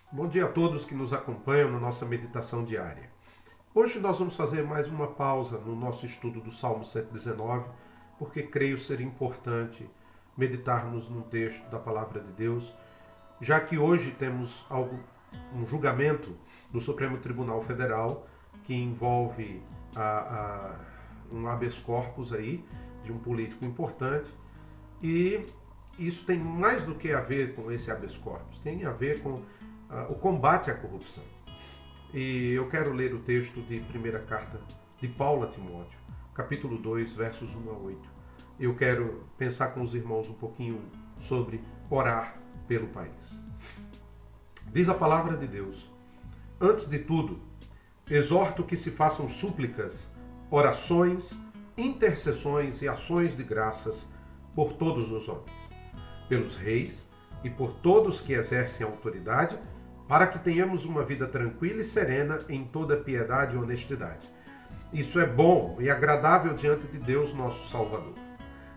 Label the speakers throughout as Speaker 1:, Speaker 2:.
Speaker 1: Bom dia a todos que nos acompanham na nossa meditação diária. Hoje nós vamos fazer mais uma pausa no nosso estudo do Salmo 119, porque creio ser importante meditarmos num texto da Palavra de Deus, já que hoje temos um julgamento do Supremo Tribunal Federal que envolve um habeas corpus aí, de um político importante, e isso tem mais do que a ver com esse habeas corpus, tem a ver com o combate à corrupção. E eu quero ler o texto de primeira carta de Paulo a Timóteo, capítulo 2, versos 1 a 8. Eu quero pensar com os irmãos um pouquinho sobre orar pelo país. Diz a palavra de Deus: antes de tudo, exorto que se façam súplicas, orações, intercessões e ações de graças por todos os homens, pelos reis e por todos que exercem autoridade, para que tenhamos uma vida tranquila e serena em toda piedade e honestidade. Isso é bom e agradável diante de Deus, nosso Salvador,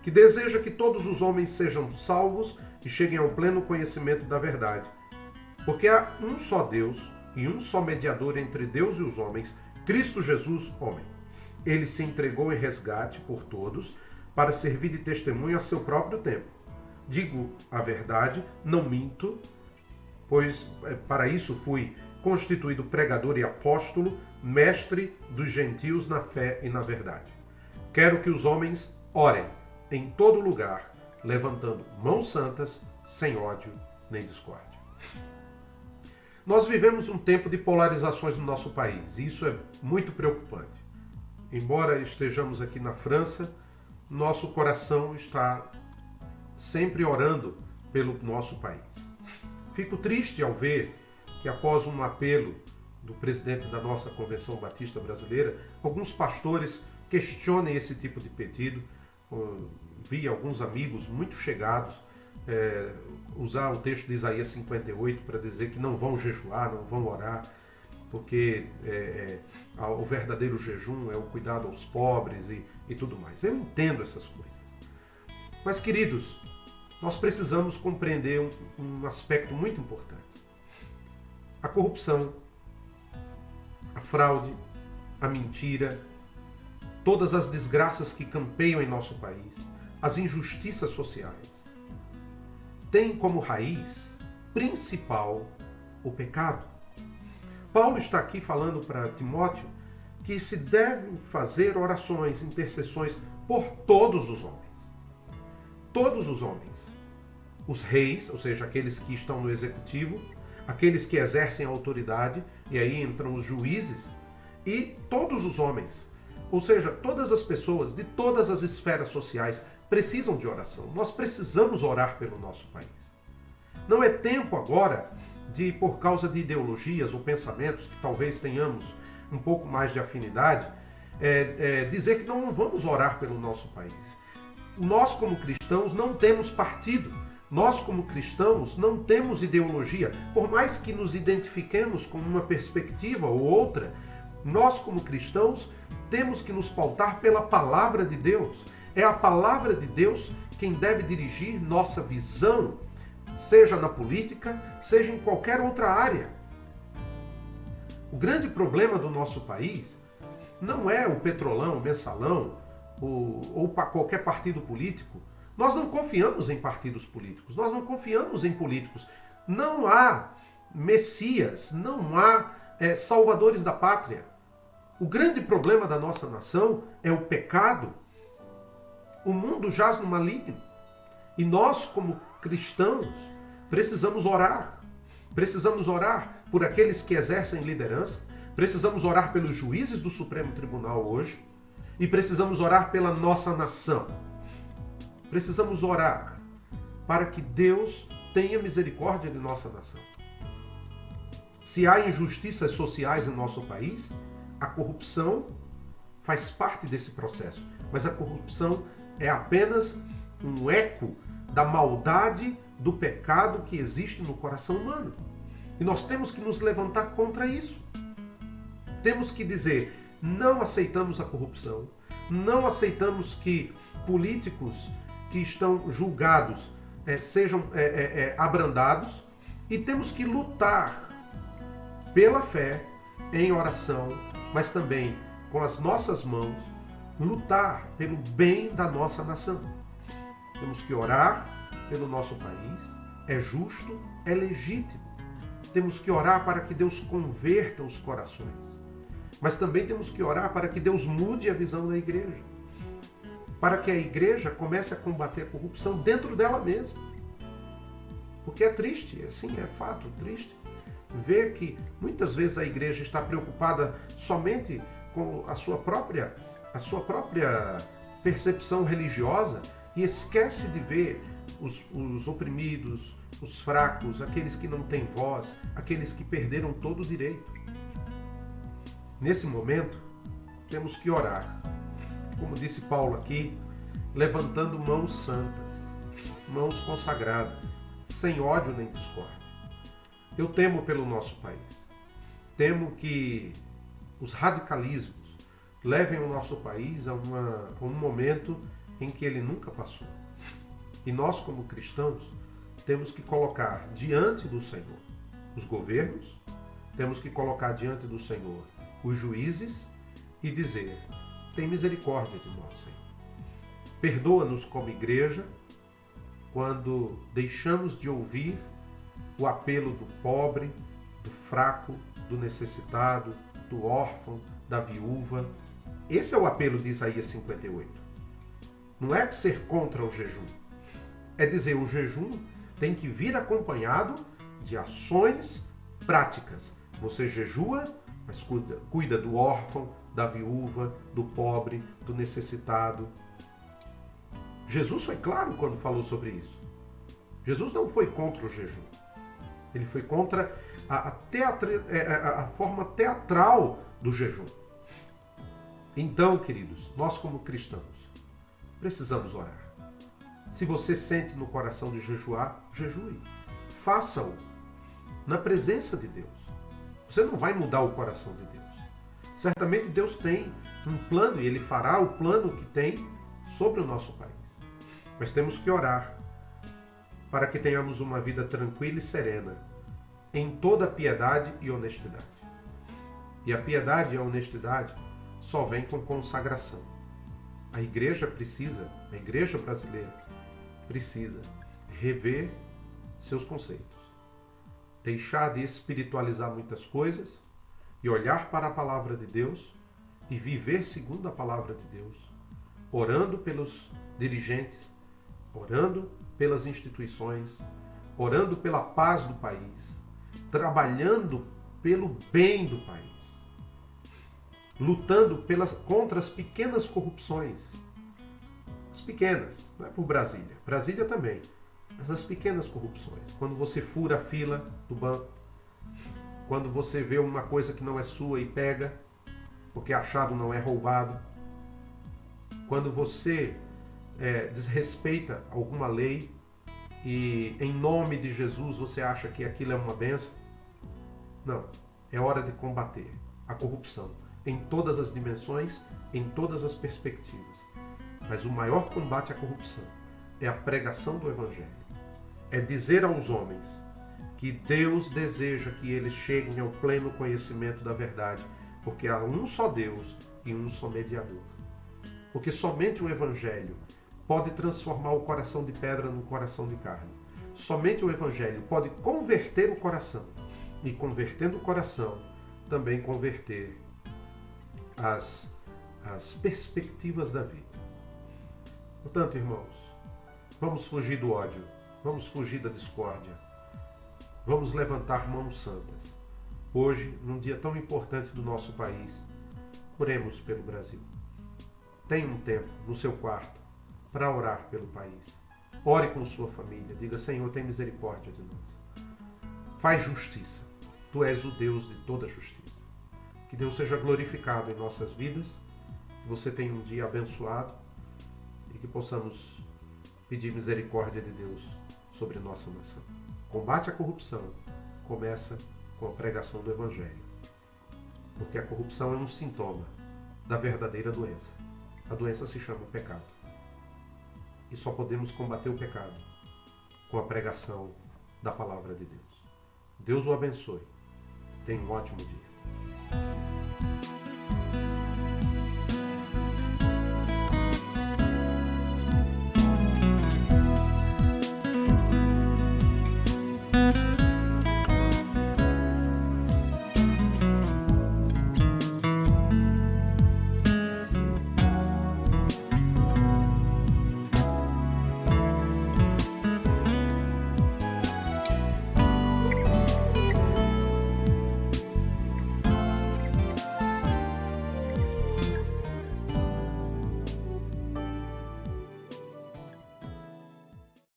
Speaker 1: que deseja que todos os homens sejam salvos e cheguem ao pleno conhecimento da verdade. Porque há um só Deus e um só mediador entre Deus e os homens, Cristo Jesus, homem. Ele se entregou em resgate por todos para servir de testemunho a seu próprio tempo. Digo a verdade, não minto, pois para isso fui constituído pregador e apóstolo, mestre dos gentios na fé e na verdade. Quero que os homens orem em todo lugar, levantando mãos santas, sem ódio nem discórdia. Nós vivemos um tempo de polarizações no nosso país, e isso é muito preocupante. Embora estejamos aqui na França, nosso coração está sempre orando pelo nosso país. Fico triste ao ver que, após um apelo do presidente da nossa Convenção Batista Brasileira, alguns pastores questionem esse tipo de pedido. Vi alguns amigos muito chegados usar o texto de Isaías 58 para dizer que não vão jejuar, não vão orar, porque o verdadeiro jejum é o cuidado aos pobres e tudo mais. Eu entendo essas coisas. Mas, queridos, nós precisamos compreender um aspecto muito importante. A corrupção, a fraude, a mentira, todas as desgraças que campeiam em nosso país, as injustiças sociais, têm como raiz principal o pecado. Paulo está aqui falando para Timóteo que se devem fazer orações, intercessões por todos os homens. Todos os homens. Os reis, ou seja, aqueles que estão no executivo, aqueles que exercem a autoridade, e aí entram os juízes, e todos os homens. Ou seja, todas as pessoas de todas as esferas sociais precisam de oração. Nós precisamos orar pelo nosso país. Não é tempo agora de, por causa de ideologias ou pensamentos que talvez tenhamos um pouco mais de afinidade, dizer que não vamos orar pelo nosso país. Nós, como cristãos, não temos partido. Nós, como cristãos, não temos ideologia. Por mais que nos identifiquemos com uma perspectiva ou outra, nós, como cristãos, temos que nos pautar pela palavra de Deus. É a palavra de Deus quem deve dirigir nossa visão, seja na política, seja em qualquer outra área. O grande problema do nosso país não é o petrolão, o mensalão ou qualquer partido político. Nós não confiamos em partidos políticos, nós não confiamos em políticos. Não há messias, não há salvadores da pátria. O grande problema da nossa nação é o pecado. O mundo jaz no maligno. E nós, como cristãos, precisamos orar. Precisamos orar por aqueles que exercem liderança. Precisamos orar pelos juízes do Supremo Tribunal hoje. E precisamos orar pela nossa nação. Precisamos orar para que Deus tenha misericórdia de nossa nação. Se há injustiças sociais em nosso país, a corrupção faz parte desse processo. Mas a corrupção é apenas um eco da maldade, do pecado que existe no coração humano. E nós temos que nos levantar contra isso. Temos que dizer, não aceitamos a corrupção, não aceitamos que políticos que estão julgados sejam abrandados, e temos que lutar pela fé, em oração, mas também com as nossas mãos, lutar pelo bem da nossa nação. Temos que orar pelo nosso país, é justo, é legítimo. Temos que orar para que Deus converta os corações, mas também temos que orar para que Deus mude a visão da igreja, para que a igreja comece a combater a corrupção dentro dela mesma. Porque é triste, sim, é fato, triste, ver que muitas vezes a igreja está preocupada somente com a sua própria percepção religiosa e esquece de ver os oprimidos, os fracos, aqueles que não têm voz, aqueles que perderam todo o direito. Nesse momento, temos que orar, como disse Paulo aqui, levantando mãos santas, mãos consagradas, sem ódio nem discórdia. Eu temo pelo nosso país. Temo que os radicalismos levem o nosso país a um momento em que ele nunca passou. E nós, como cristãos, temos que colocar diante do Senhor os governos, temos que colocar diante do Senhor os juízes e dizer: tem misericórdia de nós, Senhor. Perdoa-nos como igreja quando deixamos de ouvir o apelo do pobre, do fraco, do necessitado, do órfão, da viúva. Esse é o apelo de Isaías 58. Não é ser contra o jejum. É dizer, o jejum tem que vir acompanhado de ações práticas. Você jejua, mas cuida do órfão, da viúva, do pobre, do necessitado. Jesus foi claro quando falou sobre isso. Jesus não foi contra o jejum. Ele foi contra a forma teatral do jejum. Então, queridos, nós como cristãos precisamos orar. Se você sente no coração de jejuar, jejue. Faça-o na presença de Deus. Você não vai mudar o coração de Deus. Certamente Deus tem um plano e Ele fará o plano que tem sobre o nosso país. Mas temos que orar para que tenhamos uma vida tranquila e serena, em toda piedade e honestidade. E a piedade e a honestidade só vem com consagração. A igreja brasileira precisa rever seus conceitos, deixar de espiritualizar muitas coisas e olhar para a palavra de Deus e viver segundo a palavra de Deus, orando pelos dirigentes, orando pelas instituições, orando pela paz do país, trabalhando pelo bem do país, lutando contra as pequenas corrupções. As pequenas, não é por Brasília. Brasília também. Mas as pequenas corrupções. Quando você fura a fila do banco, quando você vê uma coisa que não é sua e pega, porque achado não é roubado, quando você desrespeita alguma lei e em nome de Jesus você acha que aquilo é uma bênção, não. É hora de combater a corrupção em todas as dimensões, em todas as perspectivas. Mas o maior combate à corrupção é a pregação do Evangelho. É dizer aos homens que Deus deseja que eles cheguem ao pleno conhecimento da verdade, porque há um só Deus e um só mediador. Porque somente o Evangelho pode transformar o coração de pedra num coração de carne. Somente o Evangelho pode converter o coração. E convertendo o coração, também converter as perspectivas da vida. Portanto, irmãos, vamos fugir do ódio, vamos fugir da discórdia, vamos levantar mãos santas. Hoje, num dia tão importante do nosso país, oremos pelo Brasil. Tenha um tempo no seu quarto para orar pelo país. Ore com sua família, diga: Senhor, tem misericórdia de nós. Faz justiça. Tu és o Deus de toda justiça. Que Deus seja glorificado em nossas vidas, que você tenha um dia abençoado e que possamos pedir misericórdia de Deus sobre nossa nação. Combate à corrupção começa com a pregação do Evangelho, porque a corrupção é um sintoma da verdadeira doença. A doença se chama pecado. E só podemos combater o pecado com a pregação da palavra de Deus. Deus o abençoe. Tenha um ótimo dia.